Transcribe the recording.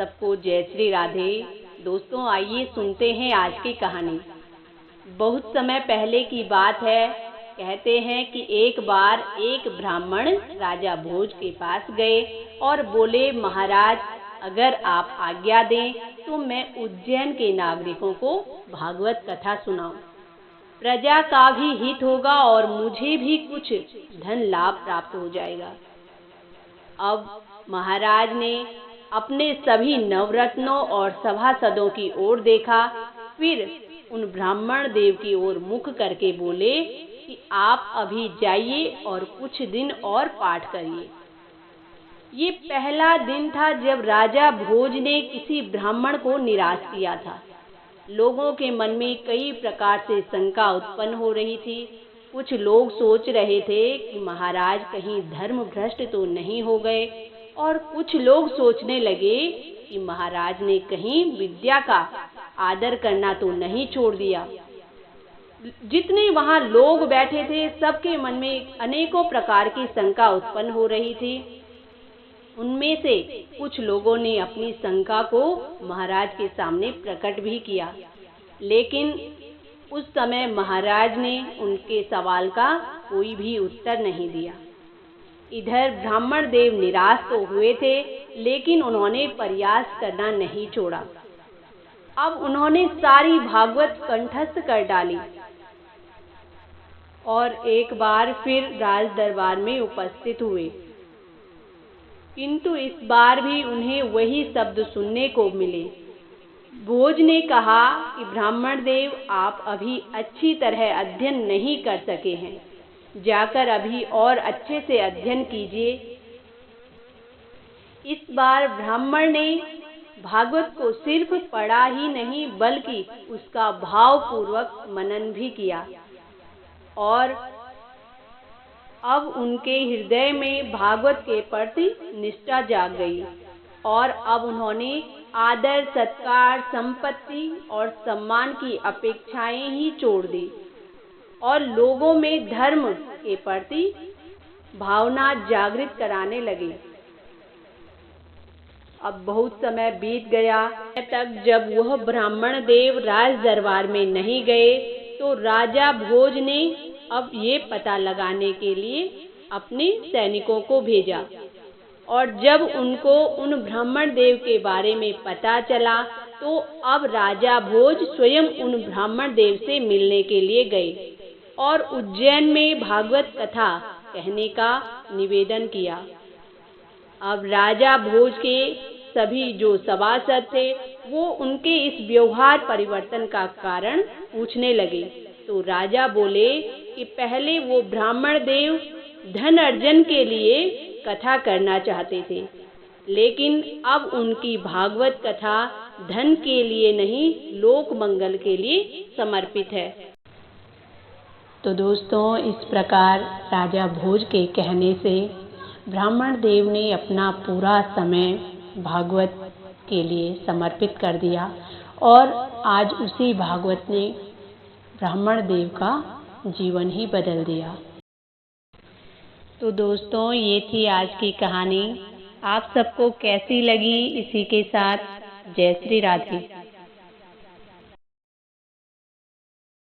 सबको जय श्री राधे। दोस्तों, आइए सुनते हैं आज की कहानी। बहुत समय पहले की बात है। कहते हैं कि एक बार एक ब्राह्मण राजा भोज के पास गए और बोले, महाराज, अगर आप आज्ञा दें तो मैं उज्जैन के नागरिकों को भागवत कथा सुनाऊं। प्रजा का भी हित होगा और मुझे भी कुछ धन लाभ प्राप्त हो जाएगा। अब महाराज ने अपने सभी नवरत्नों और सभासदों की ओर देखा, फिर उन ब्राह्मण देव की ओर मुख करके बोले कि आप अभी जाइए और कुछ दिन और पाठ करिए। ये पहला दिन था जब राजा भोज ने किसी ब्राह्मण को निराश किया था। लोगों के मन में कई प्रकार से शंका उत्पन्न हो रही थी। कुछ लोग सोच रहे थे कि महाराज कहीं धर्म भ्रष्ट तो नहीं हो गए, और कुछ लोग सोचने लगे कि महाराज ने कहीं विद्या का आदर करना तो नहीं छोड़ दिया। जितने वहां लोग बैठे थे, सबके मन में अनेकों प्रकार की शंका उत्पन्न हो रही थी। उनमें से कुछ लोगों ने अपनी शंका को महाराज के सामने प्रकट भी किया, लेकिन उस समय महाराज ने उनके सवाल का कोई भी उत्तर नहीं दिया। इधर ब्राह्मण देव निराश तो हुए थे, लेकिन उन्होंने प्रयास करना नहीं छोड़ा। अब उन्होंने सारी भागवत कंठस्थ कर डाली और एक बार फिर राज दरबार में उपस्थित हुए, किंतु इस बार भी उन्हें वही शब्द सुनने को मिले। भोज ने कहा कि ब्राह्मण देव, आप अभी अच्छी तरह अध्ययन नहीं कर सके हैं, जाकर अभी और अच्छे से अध्ययन कीजिए। इस बार ब्राह्मण ने भागवत को सिर्फ पढ़ा ही नहीं, बल्कि उसका भावपूर्वक मनन भी किया, और अब उनके हृदय में भागवत के प्रति निष्ठा जाग गई, और अब उन्होंने आदर, सत्कार, संपत्ति और सम्मान की अपेक्षाएं ही छोड़ दी और लोगों में धर्म के प्रति भावना जागृत कराने लगे। अब बहुत समय बीत गया तक जब वह ब्राह्मण देव राज दरबार में नहीं गए, तो राजा भोज ने अब ये पता लगाने के लिए अपने सैनिकों को भेजा, और जब उनको उन ब्राह्मण देव के बारे में पता चला, तो अब राजा भोज स्वयं उन ब्राह्मण देव से मिलने के लिए गए और उज्जैन में भागवत कथा कहने का निवेदन किया। अब राजा भोज के सभी जो सभासद थे, वो उनके इस व्यवहार परिवर्तन का कारण पूछने लगे। तो राजा बोले कि पहले वो ब्राह्मण देव धन अर्जन के लिए कथा करना चाहते थे, लेकिन अब उनकी भागवत कथा धन के लिए नहीं, लोक मंगल के लिए समर्पित है। तो दोस्तों, इस प्रकार राजा भोज के कहने से ब्राह्मण देव ने अपना पूरा समय भागवत के लिए समर्पित कर दिया, और आज उसी भागवत ने ब्राह्मण देव का जीवन ही बदल दिया। तो दोस्तों, ये थी आज की कहानी। आप सबको कैसी लगी? इसी के साथ जय श्री राधे।